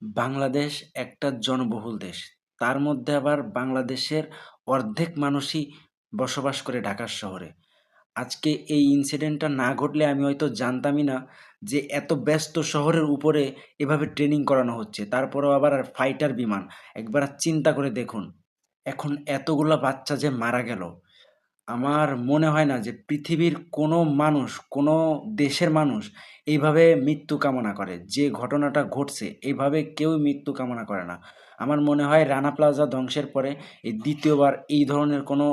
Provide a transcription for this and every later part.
বাংলাদেশ একটা জনবহুল দেশ। তার মধ্যে আবার বাংলাদেশের অর্ধেক মানুষই বসবাস করে ঢাকা শহরে। আজকে এই ইনসিডেন্টটা না ঘটলে আমি হয়তো জানতামই না যে এত ব্যস্ত শহরের উপরে এভাবে ট্রেনিং করানো হচ্ছে। তারপরেও আবার ফাইটার বিমান। একবার চিন্তা করে দেখুন। এখন এতগুলা বাচ্চা যে মারা গেল, আমার মনে হয় না যে পৃথিবীর কোনো মানুষ, কোনো দেশের মানুষ এইভাবে মৃত্যু কামনা করে। যে ঘটনাটা ঘটছে এইভাবে কেউই মৃত্যু কামনা করে না। আমার মনে হয় রানা প্লাজা ধ্বংসের পরে এই ২য় বার এই ধরনের কোনো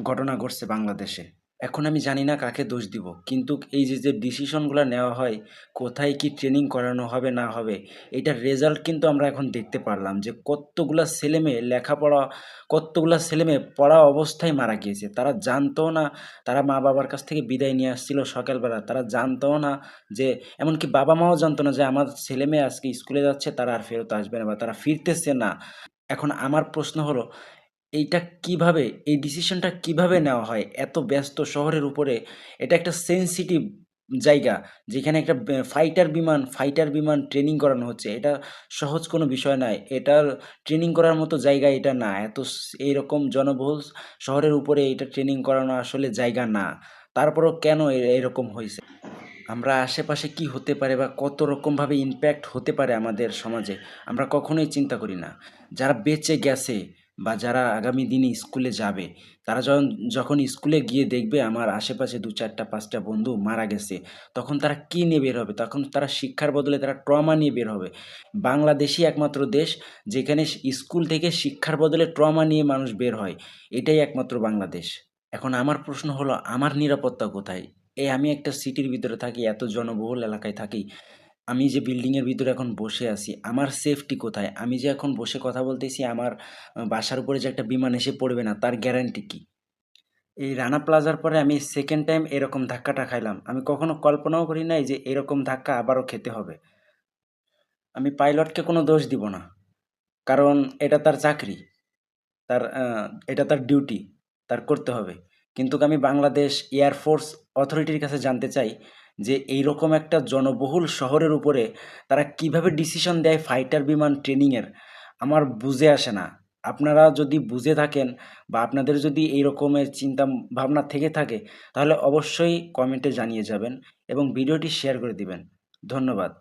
ঘটনা ঘটছে বাংলাদেশে। এখন আমি জানি না কাকে দোষ দিব। কিন্তু এই যে ডিসিশনগুলা নেওয়া হয়, কোথায় কি ট্রেনিং করানো হবে না হবে, এইটার রেজাল্ট কিন্তু আমরা এখন দেখতে পারলাম যে কতগুলা ছেলেমেয়ে লেখাপড়া কতগুলা ছেলেমেয়ে পড়া অবস্থায় মারা গিয়েছে। তারা জানতও না, তারা মা-বাবার কাছ থেকে বিদায় নিয়ে আসছিল সকালবেলা। তারা জানতও না যে এমনকি বাবা-মাও জানতো না যে আমার ছেলেমেয়ে আজকে স্কুলে যাচ্ছে, তারা আর ফেরত আসবে না বা তারা ফিরতেছে না। এখন আমার প্রশ্ন হলো এইটা কিভাবে এই ডিসিশনটা কিভাবে নেওয়া হয়? এত ব্যস্ত শহরের উপরে এটা একটা সেনসিটিভ জায়গা। যেখানে একটা ফাইটার বিমান ট্রেনিং করানো হচ্ছে। এটা সহজ কোনো বিষয় নয়। এটার ট্রেনিং করার মতো জায়গা এটা না। এত এইরকম জনবহুল শহরের উপরে এটা ট্রেনিং করানো আসলে জায়গা না। তারপরেও কেন এরকম হইছে? আমরা আশেপাশে কি হতে পারে বা কত রকমভাবে ইমপ্যাক্ট হতে পারে আমাদের সমাজে, আমরা কখনোই চিন্তা করি না। যারা বেঁচে গেছে বা যারা আগামী দিনে স্কুলে যাবে, তারা যখন স্কুলে গিয়ে দেখবে আমার আশেপাশে ২, ৪টা ৫টা বন্ধু মারা গেছে, তখন তারা কি নিয়ে বের হবে? তখন তারা শিক্ষার বদলে তারা ট্রমা নিয়ে বের হবে। বাংলাদেশই একমাত্র দেশ যেখানে স্কুল থেকে শিক্ষার বদলে ট্রমা নিয়ে মানুষ বের হয়। এটাই একমাত্র বাংলাদেশ। এখন আমার প্রশ্ন হলো আমার নিরাপত্তা কোথায়? আমি একটা সিটির ভিতরে থাকি, এত জনবহুল এলাকায় থাকি। আমি যে বিল্ডিংয়ের ভিতরে এখন বসে আছি, আমার সেফটি কোথায়? আমি যে এখন বসে কথা বলতেছি আমার বাসার উপরে যে একটা বিমান এসে পড়বে না তার গ্যারান্টি কি? এই রানা প্লাজার পরে আমি 2nd টাইম এরকম ধাক্কাটা খাইলাম। আমি কখনো কল্পনাও করি নাই যে এরকম ধাক্কা আবারও খেতে হবে। আমি পাইলটকে কোনো দোষ দিব না। কারণ এটা তার চাকরি। তার এটা তার ডিউটি, তার করতে হবে। কিন্তু আমি বাংলাদেশ এয়ারফোর্স অথরিটির কাছে জানতে চাই যে এইরকম একটা জনবহুল শহরের উপরে তারা কিভাবে ডিসিশন দেয় ফাইটার বিমান ট্রেনিংয়ের? আমার বুঝে আসে না। আপনারা যদি বুঝে থাকেন বা আপনাদের যদি এই রকমের চিন্তা ভাবনা থেকে থাকে তাহলে অবশ্যই কমেন্টে জানিয়ে যাবেন এবং ভিডিওটি শেয়ার করে দিবেন। ধন্যবাদ।